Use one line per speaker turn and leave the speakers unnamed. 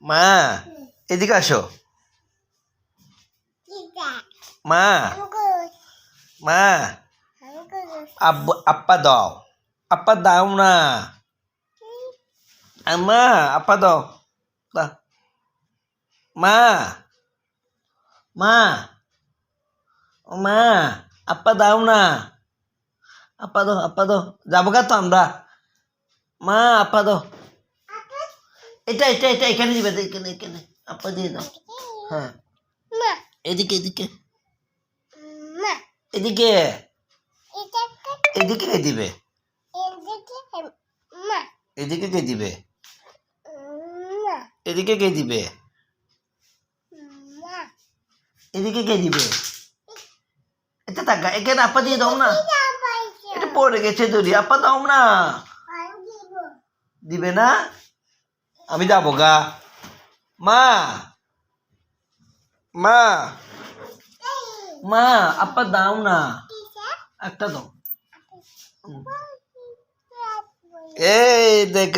মা এদিকে আসো মা মা আপ্পা দাও আপ্পা দাও না মা আপ্পা দাও দাও। মা মা ও মা আপ্পা দাও না আপ্পা দাও যাবো গা তো আমরা মা আপ্পা দাও এটা এটা এটা এখানে দিবে এখানে এখানে আপ্পা দিয়ে দাও হ্যাঁ এদিকে এদিকে এদিকে এদিকে কে দিবে এদিকে কে দিবে এদিকে কে দিবে এদিকে কে দিবে এটা টাকা এখানে আপা দিয়ে দাও না এটা পড়ে গেছে দড়ি আপা দাও না দিবে না আমি যাবো গা মা মা মা আপা দাও না একটা দাও এই দেখ